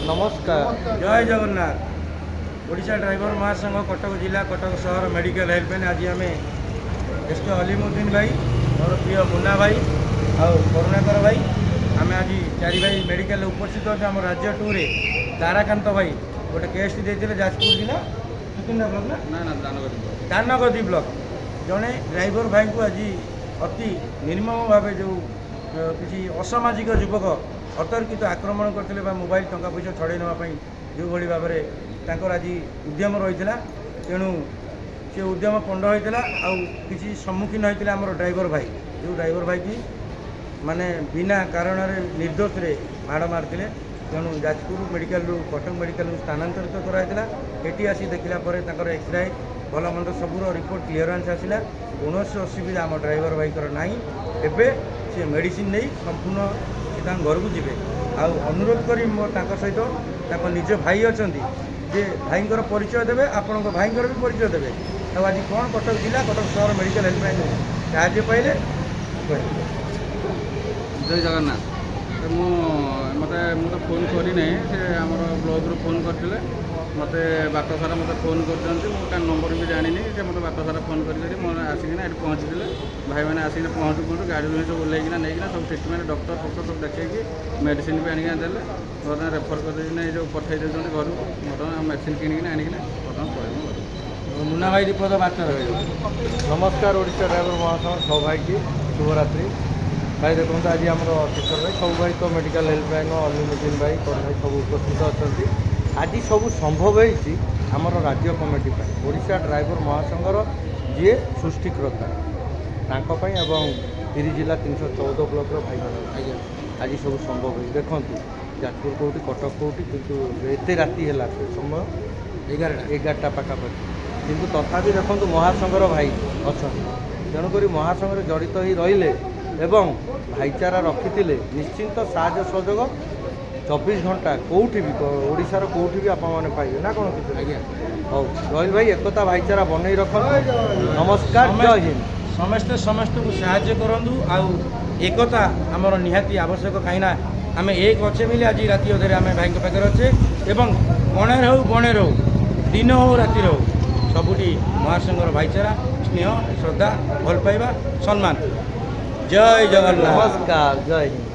नमस्कार जय जगन्नाथ। ओडिशा ड्राइवर महासंघ कटक जिला कटक सहर मेडिकल हेल्पलाइन आज आम एस के अलीमुद्दीन भाई मोर प्रिय मुन्ना भाई और करुणाकर भाई आम आज चारि भाई मेडिकल उपस्थित अच्छे आम राज्य टूरे ताराकांत भाई गोटे केस देते जाजपुर जिला सुकिंदा ब्लक ना दानगदी ब्लक जड़े ड्राइवर भाई को आज अति निर्मम भाव जो किसी असामाजिक युवक अतर्कित आक्रमण करते मोबाइल टंका पैसा छड़े नापी जो भाव में आज उद्यम रही है तेणु से उद्यम पंड होता आउ सम्मुखीन होता आम ड्राइवर भाई जो ड्राइवर भाई की माने बिना कारण निर्दोष रे माड़ मारते तेणु जाजपुर मेडिकल कटक मेडिकल स्थानांतरित कराइला एटी आसी देखला एक्सरे भल मंद सबूर रिपोर्ट क्लीयरेंस आसला कौन असुविधा आम ड्राइवर भाई ना एवं से मेडिसिन नहीं संपूर्ण से घर को जीवे अनुरोध करी मोर सहित निज भाई अच्छा जे भाई परिचय देवे आपण भाई भी परिचय देवे आज कौन कटक जिला कटक सहर मेडिकल हेल्पलाइन साहय पाइले जय जगन्नाथ मते मुझे फोन करना से आम ब्लक रू फोन करते मत बाट सारा मत फोन कर नंबर भी जानी से मत बाट सारा फोन कर आसिकिना ये पहुँचते भाई मैंने आसिक पहुँचू पहुँचू गाड़ी सब ओल्लैकिना नहीं सब ट्रिटमेंट डॉक्टर फक्टर सब देखी मेडिसिन भी आनिक देले बर्तमान रेफर कर जो पठे दे घर बर्तमान मेडिसिन किणिक आनिकिना बर्तमान पड़े मुन्ना भाई रिपोर्ट बार्ता रहे। नमस्कार ओडिशा ड्राइवर महासंघ सब भाई की शुभरात्रि भाई देखो आज आम किशोर भाई सब भाई तो मेडिकल हेल्पलाइन अलीमुद्दीन भाई कौन भाई सब उपस्थित अच्छा आज सब संभव होमर राज्य कमिटी ओडिशा ड्राइवर महासंघर जी सृष्टिकर्ता एवं 30 जिला 314 ब्लक भाई आज सब संभव हो देखूँ जाजपुर कौटी कटक कौटी कितु एत राति है समय 11टा पाखापाखि किंतु तथापि देखो महासंघर भाई अच्छा तेणुक महासंघ जड़ित हो रही एवं भाईचारा रखी निश्चिंत साहय सहयोग 24 घंटा कौटी भी ओडिशार कौटी भी आपने पाइबे ना कौन किसी हाँ रही भाई एकता भाईचारा बनई रख नमस्कार जय हिंद समस्ते समस्त को साहाय्य करूँ एकता आमर निहाती आवश्यक कहीं आम एक अच्छे मिले आज राति अधे आम भाई पाखे अच्छे एवं बणेर हो बणेर हो दिन हो राति हो सबुटी महासंघर भाईचारा स्नेह श्रद्धा भल पाइबा सम्मान जय जगन्नाथ नमस्कार जय हिंद।